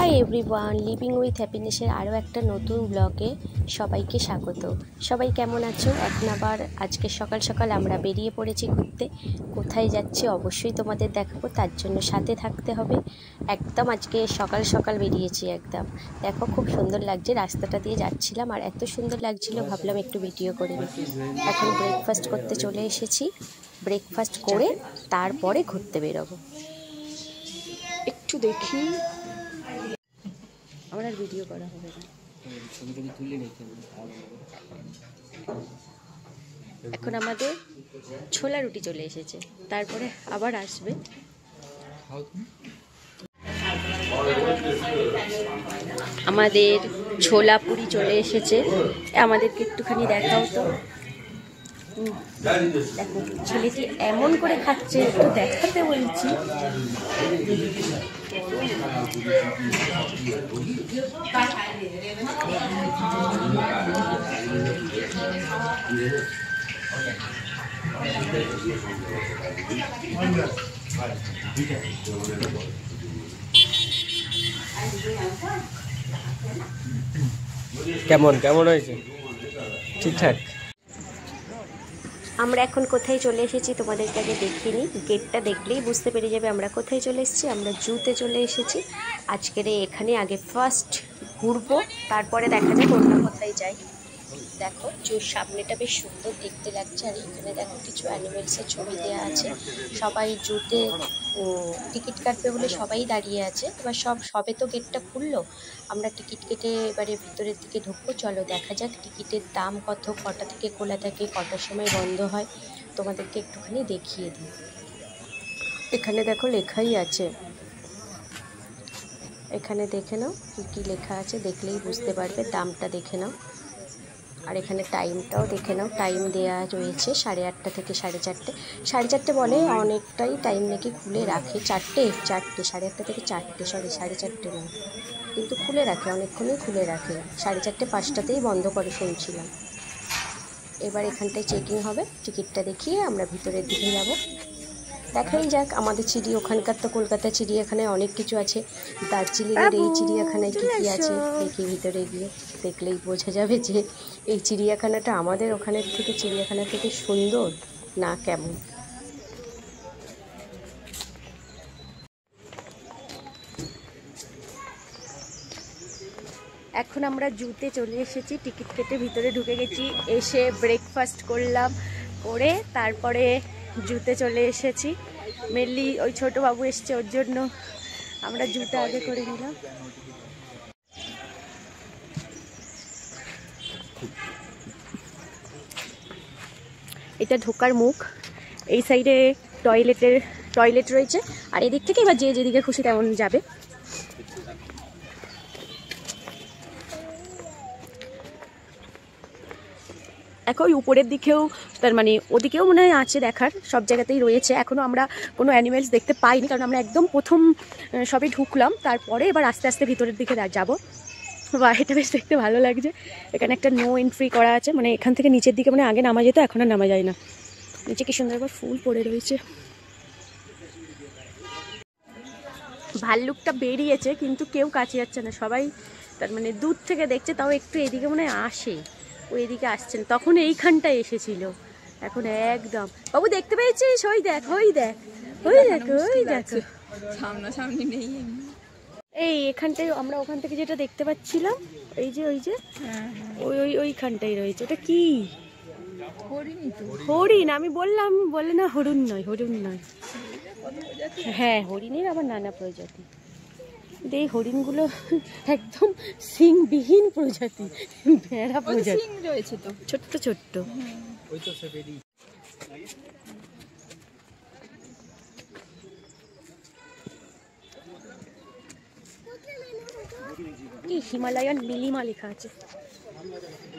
Hi everyone, living with হ্যাপিনেসের আরও একটা নতুন ব্লগে সবাইকে স্বাগত। সবাই কেমন আছো? এখন আবার আজকে সকাল সকাল আমরা বেরিয়ে পড়েছি ঘুরতে। কোথায় যাচ্ছি অবশ্যই তোমাদের দেখাবো, তার জন্য সাথে থাকতে হবে। একদম আজকে সকাল সকাল বেরিয়েছি একদম। দেখো খুব সুন্দর লাগছে, রাস্তাটা দিয়ে যাচ্ছিলাম আর এত সুন্দর লাগছিল ভাবলাম একটু ভিডিও করে নিই। এখন ব্রেকফাস্ট করতে চলে এসেছি, ব্রেকফাস্ট করে তারপরে ঘুরতে বেরোবো। একটু দেখি, আমার আর ভিডিও করা হবে না। এখন আমাদের ছোলা রুটি চলে এসেছে, তারপরে আবার আসবে। আমাদের ছোলা পুরি চলে এসেছে, আমাদেরকে একটুখানি দেখাও তো। দেখো ছেলেটি এমন করে খাচ্ছে, একটু দেখাতে বলছি। কেমন কেমন হয়েছে? ঠিকঠাক। আমরা এখন কোথায় চলে এসেছি তোমাদেরকে আগে দেখিয়ে নিই। গেটটা দেখলেই বুঝতে পেরে যাবে আমরা কোথায় চলে এসেছি। আমরা জুতে চলে এসেছি আজকের। এখানে আগে ফার্স্ট ঘুরবো, তারপরে দেখা যাক অন্য কোথায় যাই। দেখো জুর সামনেটা বেশ সুন্দর দেখতে লাগছে, আর এখানে দেখো কিছু অ্যানিমেলসের ছবি দেওয়া আছে। সবাই জুতে টিকিট কাটবে বলে সবাই দাঁড়িয়ে আছে। এবার সবে তো গেটটা খুললো, আমরা টিকিট কেটে এবারে ভিতরের দিকে ঢুকবো। চলো দেখা যাক টিকিটের দাম কত, কটা থেকে খোলা থাকে, কটার সময় বন্ধ হয়, তোমাদেরকে একটুখানি দেখিয়ে দিই। এখানে দেখো লেখাই আছে, এখানে দেখে নাও কী কী লেখা আছে, দেখলেই বুঝতে পারবে। দামটা দেখে নাও, আর এখানে টাইমটাও দেখে নাও। টাইম দেয়া রয়েছে 8:30 থেকে 4:30। 4:30 বলে, অনেকটাই টাইম নাকি খুলে রাখে। 4:30 8:30 থেকে 4, সরি 4:30 নয়, কিন্তু খুলে রাখে, অনেকক্ষণই খুলে রাখে। 4:30 5টাতেই বন্ধ করে শুনছিলাম। এবার এখানটায় চেকিং হবে, টিকিটটা দেখিয়ে আমরা ভিতরের দিকে যাব। দেখাই যাক আমাদের ওখানকার তো কলকাতা চিড়িয়াখানায় অনেক কিছু আছে, দার্জিলিংয়ের এই চিড়িয়াখানায় কী কী আছে দেখি ভিতরে গিয়ে দেখলেই বোঝা যাবে যে এই চিড়িয়াখানাটা আমাদের ওখানের থেকে, চিড়িয়াখানা থেকে সুন্দর না কেমন। এখন আমরা জুতে চলে এসেছি, টিকিট কেটে ভিতরে ঢুকে গেছি। এসে ব্রেকফাস্ট করলাম, করে তারপরে জুতে চলে এসেছি। মেনলি ওই ছোটো বাবু এসছে, ওর জন্য আমরা জুটা আগে করে নিলাম। এটা ঢোকার মুখ, এই সাইডে টয়লেট রয়েছে, আর এদিক থেকে এবার যে যেদিকে খুশি তেমন যাবে। দেখো ওই উপরের দিকেও, তার মানে ওদিকেও মনে হয় আছে দেখার, সব জায়গাতেই রয়েছে। এখনও আমরা কোনো অ্যানিমেলস দেখতে পাইনি, কারণ আমরা একদম প্রথম সবে ঢুকলাম, তারপরে এবার আস্তে আস্তে ভিতরের দিকে যাব। বা এটা বেশ দেখতে ভালো লাগছে। এখানে একটা নো এন্ট্রি করা আছে, মানে এখান থেকে নিচের দিকে মানে আগে নামা যেত, এখন আর নামা যায় না। নিচে কি সুন্দর একবার ফুল পড়ে রয়েছে। ভাল্লুকটা বেরিয়েছে কিন্তু কেউ কাছে যাচ্ছে না, সবাই তার মানে দূর থেকে দেখছে। তাও একটু এদিকে মনে হয় আসে, ওই এদিকে আসছেন, তখন এইখানটায় এসেছিল। এখন একদম বাবু দেখতে পেয়েছিস, ওই দেখ ওই দেখ ওই দেখো ওই দেখো, সামনাসামনি নেই। এই এখানটায় আমরা ওখান থেকে যেটা দেখতে পাচ্ছিলাম, এই যে ওই যে ওইখানটাই রয়েছে। ওটা কি? হরিণ। আমি বললাম, বলে না হরিণ নয়। হ্যাঁ হরিণের আবার নানা প্রজাতি। এই হরিণগুলো একদম সিংবিহীন প্রজাতি, ভেড়া প্রজাতি রয়েছে তো, ছোট্ট ছোট্ট। কি হিমালয়ান নীলিমা লেখা আছে।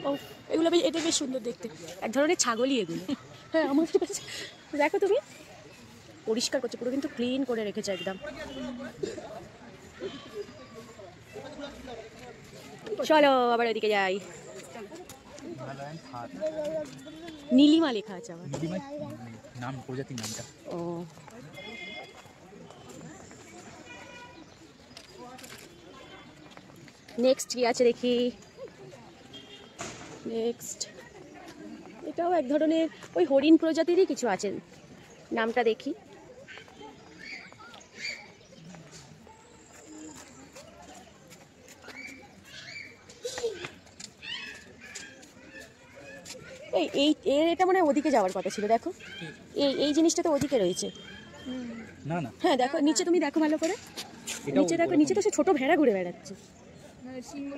ও এগুলো বেশ, এটা বেশ সুন্দর দেখতে, এক ধরনের ছাগলই এগুলো। হ্যাঁ আমার কাছে দেখো তুমি, পরিষ্কার করছে পুরো, কিন্তু ক্লিন করে রেখেছে একদম। চলো আবার ওইদিকে যাই। নীলিমা লেখা আছে আবার, নাম প্রজাতির নামটা। নেক্সট কি আছে দেখি। নেক্সট এটাও এক ধরনের ওই হরিণ প্রজাতিরই কিছু আছে, নামটা দেখি। এই এটা মানে ওদিকে যাওয়ার কথা ছিল, দেখো এই জিনিসটা তো ওদিকে রয়েছে। না না, হ্যাঁ দেখো নিচে, তুমি দেখো ভালো করে নিচে দেখো, নিচে তো সে ছোট ভেড়া ঘুরে বেড়াচ্ছে।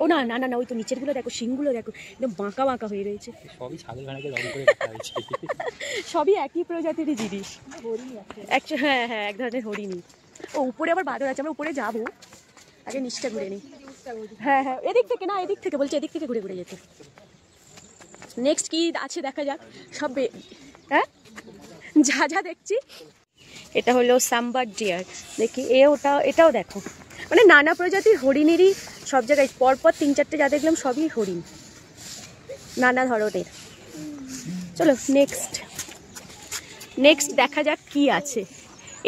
ও না না না না, ওই তো নিচের গুলো দেখো, শিংগুলো দেখো একদম বাঁকা বাঁকা হয়ে রয়েছে। সবই ছাগল ভেড়াকে রং করে রাখা হয়েছে। সবই একই প্রজাতিরই জিনিস। হ্যাঁ হ্যাঁ, এক ধরনের হরিণই। ও উপরে আবার বাদর আছে, আমরা উপরে যাবো, আগে নিচটা ঘুরে নিই। হ্যাঁ হ্যাঁ, এদিক থেকে না, এদিক থেকে বলছি, এদিক থেকে ঘুরে ঘুরে যেতে। নেক্সট কি আছে দেখা যাক। সব হ্যাঁ যা যা দেখছি। এটা হলো সাম্বার ডিয়ার, দেখি এটাও দেখো, মানে নানা প্রজাতির হরিণেরই সব জায়গায় পরপর 3-4টে যা দেখলাম সবই হরিণ, নানা ধরনের। চলো নেক্সট দেখা যাক কি আছে।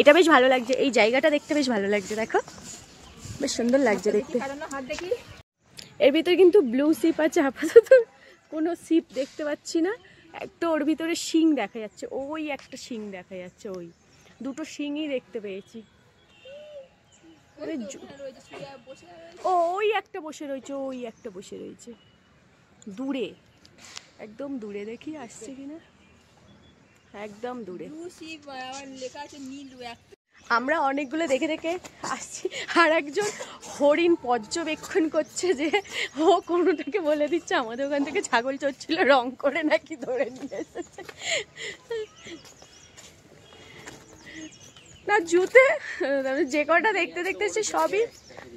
এটা বেশ ভালো লাগছে, এই জায়গাটা দেখতে বেশ ভালো লাগছে, দেখো বেশ সুন্দর লাগছে দেখতে। এর ভিতরে কিন্তু ব্লু শিপ আছে, আপাতত কোনো শিপ দেখতে পাচ্ছি না। একটা ওর ভিতরে শিং দেখা যাচ্ছে, ওই একটা শিং দেখা যাচ্ছে, ওই দুটো শিংই দেখতে পেয়েছি। ওই একটা বসে রয়েছে, ওই একটা বসে রয়েছে দূরে, একদম দূরে, দেখি আসছে কিনা, একদম দূরে। আমরা অনেকগুলো দেখে দেখে আসছি, আর একজন হরিণ পর্যবেক্ষণ করছে যে ও কোনোটাকে বলে দিচ্ছে আমাদের ওখান থেকে ছাগল চড়ছিল, রং করে নাকি ধরে নিয়ে এসেছে। না জুতে যে কটা দেখতে দেখতে সবই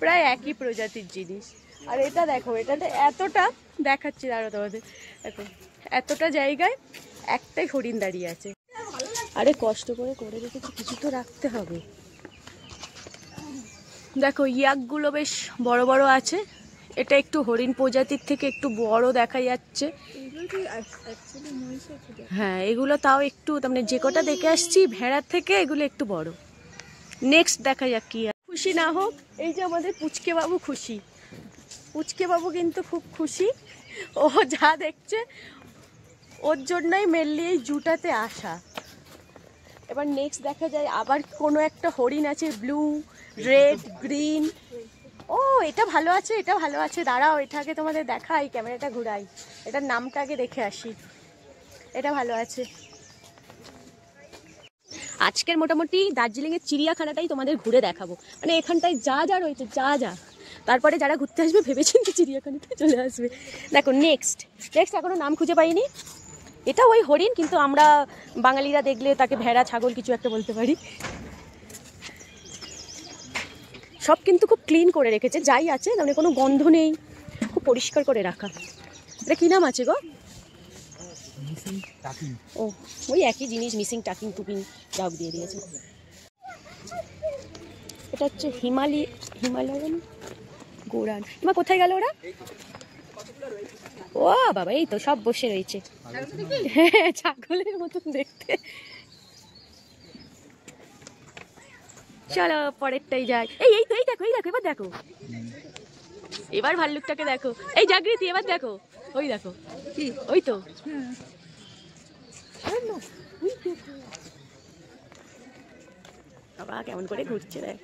প্রায় একই প্রজাতির জিনিস। আর এটা দেখো, এটাতে এতটা দেখাচ্ছি, দাঁড়ো তোমাদের দেখো, এতটা জায়গায় একটাই হরিণ দাঁড়িয়ে আছে। আরে কষ্ট করে করে রেখেছি, কিছু তো রাখতে হবে। দেখো ইয়াকগুলো বেশ বড় বড় আছে, এটা একটু হরিণ প্রজাতির থেকে একটু বড় দেখা যাচ্ছে। হ্যাঁ এগুলো তাও একটু, মানে যে কটা দেখে আসছি ভেড়ার থেকে এগুলো একটু বড়। নেক্সট দেখা যাক কি। খুশি না হোক, এই যে আমাদের পুচকে বাবু খুশি, পুচকে বাবু কিন্তু খুব খুশি, ও যা দেখছে ওর জন্যই মেনলি এই জুটাতে আসা। এবার নেক্সট দেখা যায় আবার কোনো একটা হরিণ আছে, ব্লু, রেড, গ্রিন। ও এটা ভালো আছে, এটা ভালো আছে, দাঁড়াও এটাকে তোমাদের দেখাই, ক্যামেরাটা ঘুরাই, এটার নামটা আগে দেখে আসি। এটা ভালো আছে। আজকের মোটামুটি দার্জিলিংয়ের চিড়িয়াখানাটাই তোমাদের ঘুরে দেখাবো, মানে এখানটায় যা যা রয়েছে যা, তারপরে যারা ঘুরতে আসবে ভেবেচিন্তে চিড়িয়াখানাতে চলে আসবে। দেখো নেক্সট এখনো নাম খুঁজে পাইনি। এটা ওই হরিণ, কিন্তু আমরা বাঙালিরা দেখলে তাকে ভেড়া, ছাগল কিছু একটা বলতে পারি। সব কিন্তু খুব ক্লিন করে রেখেছে, যাই আছে মানে কোনো গন্ধ নেই, খুব পরিষ্কার করে রাখা। এটা কি নাম আছে গো? ও ওই একই জিনিস, মিসিং টাকিং টুকিং ডাক দিয়ে দিয়েছে। এটা হচ্ছে হিমালয়ান গোরান। মা কোথায় গেল ওরা? ও বাবা এই তো সব বসে রয়েছে, হ্যাঁ ছাগলের মতন দেখতে। চলো পরেরটাই যাই। এই দেখো এবার দেখো, এবার ভাল্লুকটাকে দেখো, এই জাগৃতি এবার দেখো, ওই দেখো কি, ওই তো বাবা কেমন করে ঘুরছে দেখ।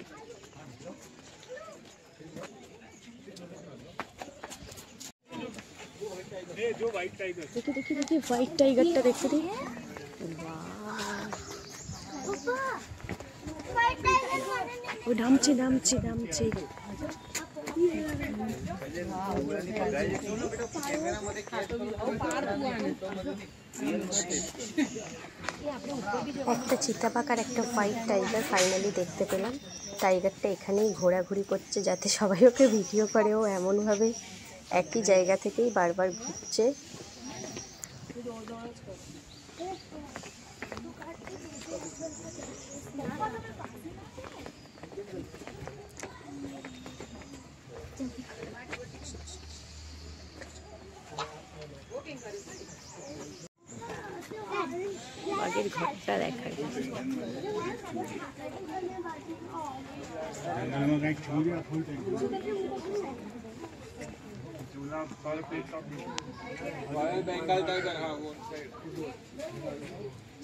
দেখি হোয়াইট টাইগারটা দেখতে দিই। ও নামছে। একটা চিতাবাঘ আর একটা হোয়াইট টাইগার ফাইনালি দেখতে পেলাম। টাইগারটা এখানেই ঘোরাঘুরি করছে যাতে সবাই ওকে ভিডিও করে, ও এমনভাবে একই জায়গা থেকেই বারবার ঘুরছে। বাঘের ঘরটা দেখা যাচ্ছে।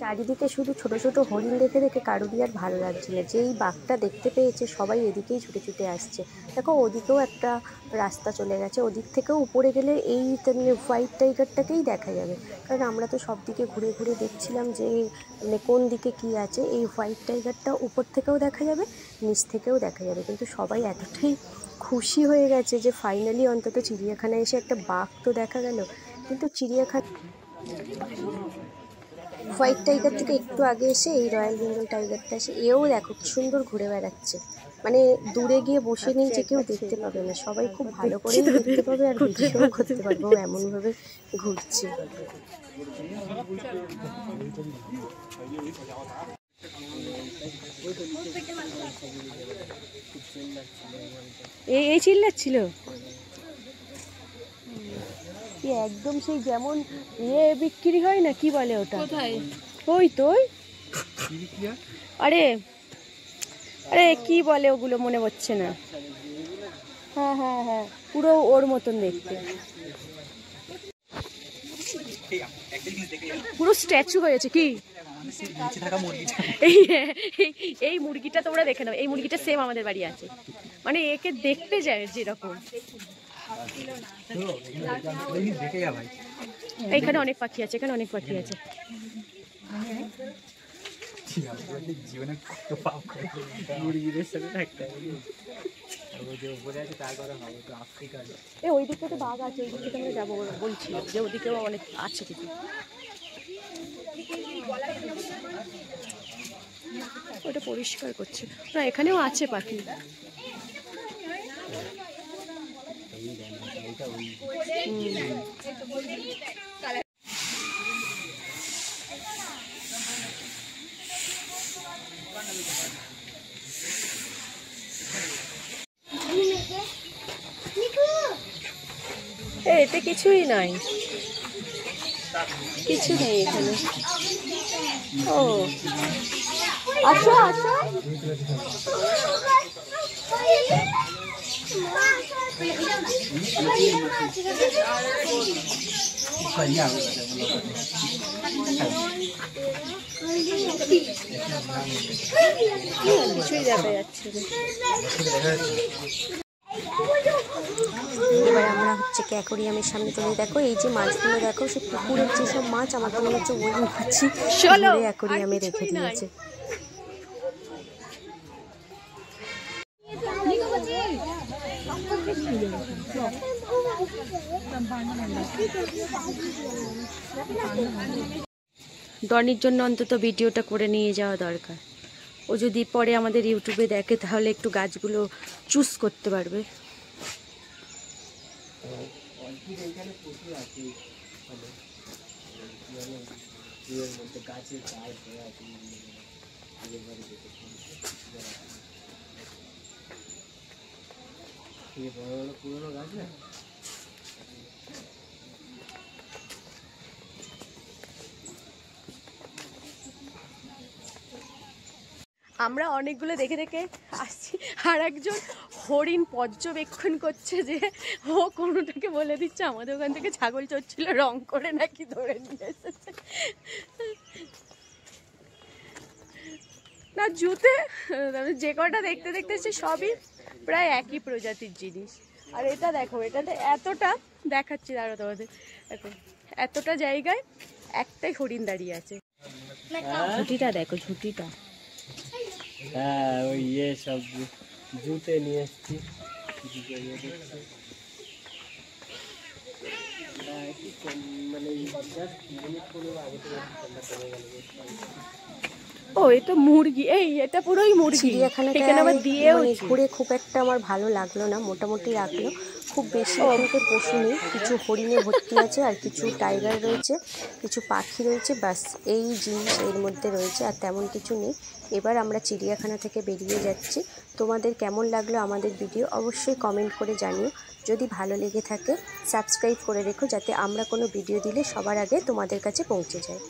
চারিদিকে শুধু ছোট ছোট হরিণ দেখে দেখে কারুরই আর ভালো লাগছে না। যেই বাঘটা দেখতে পেয়েছে সবাই এদিকেই ছুটে ছুটে আসছে। দেখো ওদিকেও একটা রাস্তা চলে গেছে, ওদিক থেকেও উপরে গেলে এই হোয়াইট টাইগারটাকেই দেখা যাবে। কারণ আমরা তো সব দিকে ঘুরে ঘুরে দেখছিলাম যে কোন দিকে কি আছে। এই হোয়াইট টাইগারটা উপর থেকেও দেখা যাবে, নিচ থেকেও দেখা যাবে। কিন্তু সবাই এতটাই খুশি হয়ে গেছে যে ফাইনালি অন্তত চিড়িয়াখানায় এসে একটা বাঘ তো দেখা গেল। কিন্তু চিড়িয়াখানা হোয়াইট টাইগার থেকে একটু আগে এসে এই রয়্যাল বেঙ্গল টাইগারটা এসে এও দেখো কি সুন্দর ঘুরে বেড়াচ্ছে। মানে দূরে গিয়ে বসে নেই যে কেউ দেখতে পাবে না, সবাই খুব ভালো করেই দেখতে পাবে আর ভিডিও করতে পারবে। ও এমনভাবে ঘুরছে। এই চিল্লাচ্ছিল একদম সেই যেমন বিক্রি হয় না, কি বলে ওটা, ওই তো আরে আরে কি বলে ওগুলো মনে পড়ছে না। হ্যাঁ হ্যাঁ হ্যাঁ, পুরো ওর মতন দেখতে, পুরো স্ট্যাচু হয়েছে কি। এই মুরগিটা তোমরা দেখে নাও, এই মুরগিটা সেম আমাদের বাড়ি আছে। মানে একে দেখতে যায় যেরকম। এইখানে অনেক পাখি আছে, এখানে অনেক পাখি আছে। ওই দিকটা তো বাঘ আছে, ওই দিকে আমরা যাবো বলছি যে ওদিকেও অনেক আছে কিছু। ওটা পরিষ্কার করছে না, এখানেও আছে পাখি। এতে কিছুই নাই, কিছু নেই এখানে। ও আসো আসো, কিছুই দেখা যাচ্ছে না। এবার আমরা হচ্ছে কি অ্যাকোরিয়ামের সামনে চলে। দেখো এই যে মাছগুলো দেখো, সে পুকুরের যেসব মাছ আমার তো মনে হচ্ছে ওই মাছই অ্যাকোরিয়ামে রেখে দিয়েছে। ডনির জন্য অন্তত ভিডিওটা করে নিয়ে যাওয়া দরকার। ও যদি পরে আমাদের ইউটিউবে দেখে তাহলে একটু গাছগুলো চুজ করতে পারবে। পুরোনো গাছ না, আমরা অনেকগুলো দেখে দেখে আসছি, আর একজন হরিণ পর্যবেক্ষণ করছে যে ও কোনোটাকে বলে দিচ্ছে আমাদের ওখান থেকে ছাগল চড়ছিল, রং করে নাকি ধরে নিয়ে এসেছে। না জুতে যে কটা দেখতে দেখতেছি সবই প্রায় একই প্রজাতির জিনিস। আর এটা দেখো, এটাতে এতটা দেখাচ্ছি, দাঁড়ো তোমাদের দেখো, এতটা জায়গায় একটাই হরিণ দাঁড়িয়ে আছে। ঝুঁটিটা দেখো, ঝুঁটিটা। হ্যাঁ ওই সব জুতে নিয়ে এসছি। ও এটা মুরগি, এই এটা পুরোই মুরগি। চিড়িয়াখানাটা ঘুরে খুব একটা আমার ভালো লাগলো না, মোটামুটি লাগলো। খুব বেশি এখানকার পশু নেই, কিছু হরিণে ভর্তি আছে আর কিছু টাইগার রয়েছে, কিছু পাখি রয়েছে, বাস এই জিনিস এর মধ্যে রয়েছে, আর তেমন কিছু নেই। এবার আমরা চিড়িয়াখানা থেকে বেরিয়ে যাচ্ছি। তোমাদের কেমন লাগলো আমাদের ভিডিও অবশ্যই কমেন্ট করে জানিও। যদি ভালো লেগে থাকে সাবস্ক্রাইব করে রেখো, যাতে আমরা কোনো ভিডিও দিলে সবার আগে তোমাদের কাছে পৌঁছে যায়।